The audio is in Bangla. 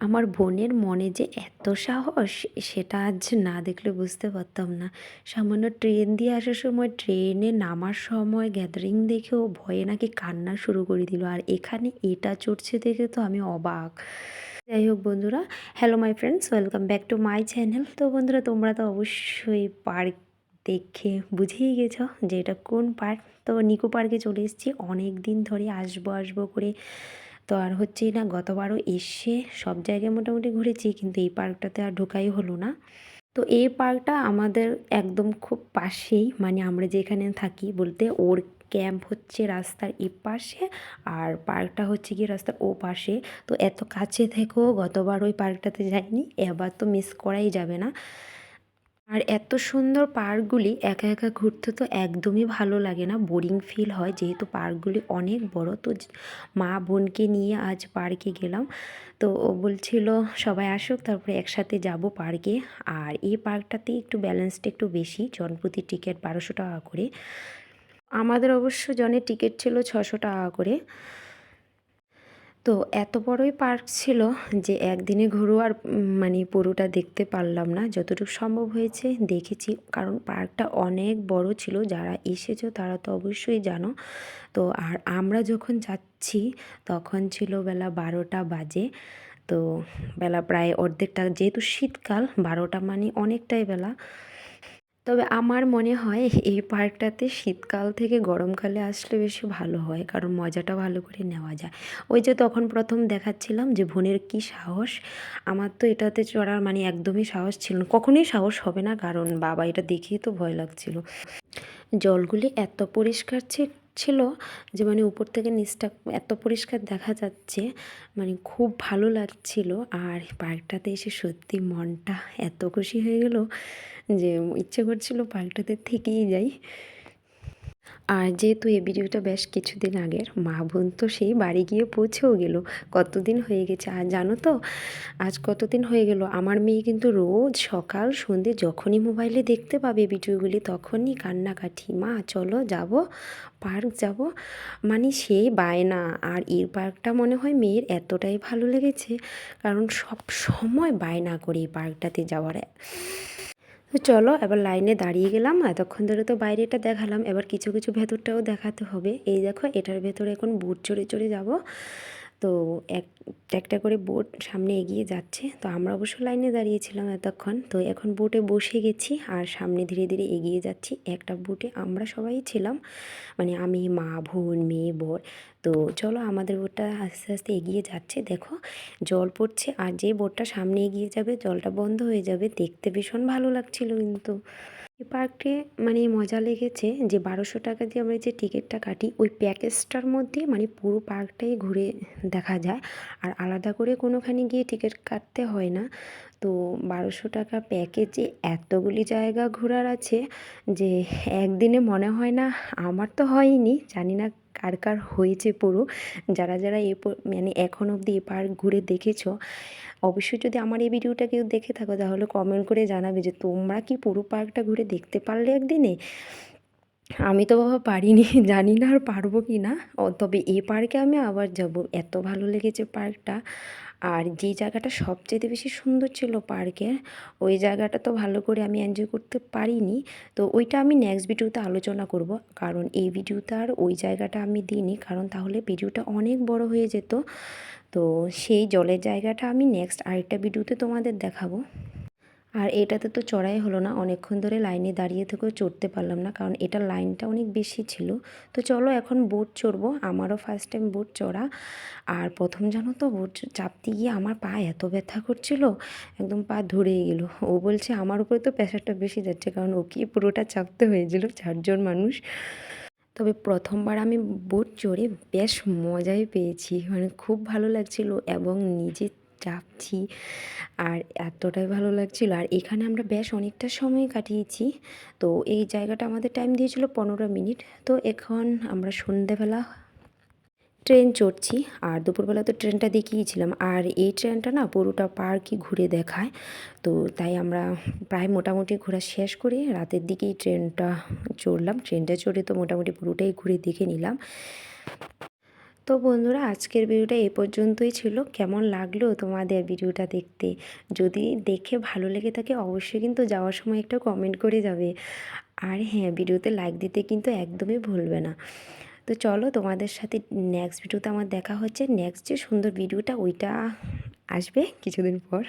আমার বোনের মনে যে এত সাহস, সেটা আজ না দেখলে বুঝতে পারতাম না। সামান্য ট্রেন দিয়ে আসার সময়, ট্রেনে নামার সময় গ্যাদারিং দেখে ও ভয়ে নাকি কান্না শুরু করে দিল। আর এখানে এটা চড়ছে দেখে তো আমি অবাক। যাই হোক বন্ধুরা, hello my friends, welcome back to my channel. তো বন্ধুরা, তোমরা তো অবশ্যই পার্ক দেখে বুঝেই গেছো যে এটা কোন পার্ক। তো নিকো পার্কে চলে এসেছি, অনেক দিন ধরে আসবো আসবো করে তো আর হচ্ছেই না। গতবারও এসে সব জায়গায় মোটামুটি ঘুরেছি, কিন্তু এই পার্কটাতে আর ঢোকাই হলো না। তো এই পার্কটা আমাদের একদম খুব পাশেই, মানে আমরা যেখানে থাকি বলতে ওর ক্যাম্প হচ্ছে রাস্তার এই পাশে, আর পার্কটা হচ্ছে গিয়ে রাস্তার ও পাশে। তো এত কাছে থেকেও গতবার ওই পার্কটাতে যাইনি, এবার তো মিস করাই যাবে না। আর এত সুন্দর পার্কগুলি একা একা ঘুরতে তো একদমই ভালো লাগে না, বোরিং ফিল হয়, যেহেতু পার্কগুলি অনেক বড়। তো মা বোনকে নিয়ে আজ পার্কে গেলাম। তো ও বলছিল সবাই আসুক, তারপরে একসাথে যাব পার্কে। আর এই পার্কটাতে একটু ব্যালেন্সটা একটু বেশি, জনপ্রতি টিকিট 1200 টাকা করে। আমাদের অবশ্য জনের টিকিট ছিল 600 টাকা করে। তো এত বড়ই পার্ক ছিল যে একদিনে ঘুরো আর মানে পুরোটা দেখতে পারলাম না, যতটুকু সম্ভব হয়েছে দেখেছি। কারণ পার্কটা অনেক বড় ছিল, যারা এসেছো তারা তো অবশ্যই জানো। তো আর আমরা যখন যাচ্ছি তখন ছিল বেলা 12টা বাজে। তো বেলা প্রায় অর্ধেকটা, যেহেতু শীতকাল, 12টা মানে অনেকটাই বেলা। তবে আমার মনে হয় এই পার্কটাতে শীতকাল থেকে গরমকালে আসলে বেশি ভালো হয়, কারণ মজাটা ভালো করে নেওয়া যায়। ওই যে তখন প্রথম দেখাচ্ছিলাম যে বোনের কী সাহস, আমার তো এটাতে চড়ার মানে একদমই সাহস ছিল না, কখনোই সাহস হবে না, কারণ বাবা এটা দেখেই তো ভয় লাগছিল। জলগুলি এত পরিষ্কার ছিল যে মানে উপর থেকে নিচটা এত পরিষ্কার দেখা যাচ্ছে, মানে খুব ভালো লাগছিল। আর পার্কটাতে এসে সত্যি মনটা এত খুশি হয়ে গেল যে ইচ্ছে করছিল পার্কটাতে থেকেই যাই। আর যেহেতু এই ভিডিওটা বেশ কিছুদিন আগের, মা বোন তো সেই বাড়ি গিয়ে পৌঁছেও গেল। কতদিন হয়ে গেছে আর জানো তো, আজ কতদিন হয়ে গেল, আমার মেয়ে কিন্তু রোজ সকাল সন্ধে যখনই মোবাইলে দেখতে পাবে ভিডিওগুলি তখনই কান্নাকাটি, মা চলো যাব, পার্ক যাব, মানে সেই বায়না। আর এই পার্কটা মনে হয় মেয়ের এতটাই ভালো লেগেছে, কারণ সব সময় বায়না করে এই পার্কটাতে যাওয়ার। তো চলো এবার লাইনে দাঁড়িয়ে গেলাম, এতক্ষণ ধরে তো বাইরেটা দেখালাম, এবার কিছু কিছু ভেতরটাও দেখাতে হবে। এই দেখো, এটার ভেতরে এখন বোট চড়ে চড়ে যাব। তো একটা করে বোট সামনে এগিয়ে যাচ্ছে, তো আমরা অবশ্য লাইনে দাঁড়িয়েছিলাম এতক্ষণ। তো এখন বোটে বসে গেছি আর সামনে ধীরে ধীরে এগিয়ে যাচ্ছি। একটা বোটে আমরা সবাই ছিলাম, মানে আমি, মা, বোন, মেয়ে, বর। তো চলো আমাদের বোটটা আস্তে আস্তে এগিয়ে যাচ্ছে, দেখো জল পড়ছে, আর যে বোটটা সামনে এগিয়ে যাবে জলটা বন্ধ হয়ে যাবে। দেখতে ভীষণ ভালো লাগছিল। কিন্তু এই পার্কে মানে মজা লেগেছে যে 1200 টাকা দিয়ে আমরা যে টিকিটটা কাটি, ওই প্যাকেজটার মধ্যে মানে পুরো পার্কটাই ঘুরে দেখা যায়, আর আলাদা করে কোনোখানে গিয়ে টিকিট কাটতে হয় না। তো 1200 টাকা প্যাকেজে এতগুলি জায়গা ঘোরার আছে যে একদিনে মনে হয় না। আমার তো হয়নি, জানি না কার কার হয়েছে পুরো। যারা যারা মানে এখন অবধি এই পার্ক ঘুরে দেখেছো, অবশ্যই যদি আমার এই ভিডিওটা কেউ দেখে থাকো তাহলে কমেন্ট করে জানাবে যে তোমরা কি পুরো পার্কটা ঘুরে দেখতে পারলে একদিনে। আমি তো বাবা পারিনি, জানি না আর পারবো কি না। তবে এই পার্কে আমি আবার যাব, এত ভালো লেগেছে পার্কটা। আর যে জায়গাটা সবচেয়ে বেশি সুন্দর ছিল পার্কের, ওই জায়গাটা তো ভালো করে আমি এনজয় করতে পারিনি। তো ওইটা আমি নেক্সট ভিডিওতে আলোচনা করব, কারণ এই ভিডিওতে আর ওই জায়গাটা আমি দিইনি, কারণ তাহলে ভিডিওটা অনেক বড় হয়ে যেত। তো সেই জলের জায়গাটা আমি নেক্সট আরেকটা ভিডিওতে তোমাদের দেখাবো। আর এটাতে তো চড়াই হলো না, অনেকক্ষণ ধরে লাইনে দাঁড়িয়ে থেকেও চড়তে পারলাম না, কারণ এটার লাইনটা অনেক বেশি ছিল। তো চলো এখন বোট চড়বো, আমারও ফার্স্ট টাইম বোট চড়া। আর প্রথম জানো তো বোট চাপতে গিয়ে আমার পা এত ব্যথা করছিল, একদম পা ধরে গেলো। ও বলছে আমার উপরে তো প্রেশারটা বেশি যাচ্ছে, কারণ ওকে পুরোটা চাপতে হয়েছিল, 4জন মানুষ। তবে প্রথমবার আমি বোট চড়ে বেশ মজাই পেয়েছি, মানে খুব ভালো লাগছিল এবং নিজে চাপছি আর এতটাই ভালো লাগছিল। আর এখানে আমরা বেশ অনেকটা সময় কাটিয়েছি। তো এই জায়গাটা আমাদের টাইম দিয়েছিল 15 মিনিট। তো এখন আমরা সন্ধেবেলা ট্রেন চড়ছি, আর দুপুরবেলা তো ট্রেনটা দেখিয়েছিলাম, আর এই ট্রেনটা না পুরোটা পার্কই ঘুরে দেখায়। তো তাই আমরা প্রায় মোটামুটি ঘোরা শেষ করে রাতের দিকেই ট্রেনটা চড়লাম। ট্রেনটা চড়ে তো মোটামুটি পুরোটাই ঘুরে দেখে নিলাম। তো তো বন্ধুরা আজকের ভিডিওটা এই পর্যন্তই ছিল। কেমন লাগলো তোমাদের ভিডিওটা দেখতে? যদি দেখে ভালো লেগে থাকে অবশ্যই কিন্তু যাওয়ার সময় একটা কমেন্ট করে যাবে। আর হ্যাঁ, ভিডিওতে লাইক দিতে কিন্তু একদমই ভুলবে না। তো চলো তোমাদের সাথে নেক্সট ভিডিওতে আমার দেখা হচ্ছে। নেক্সট যে সুন্দর ভিডিওটা ওইটা আসবে কিছুদিন পর।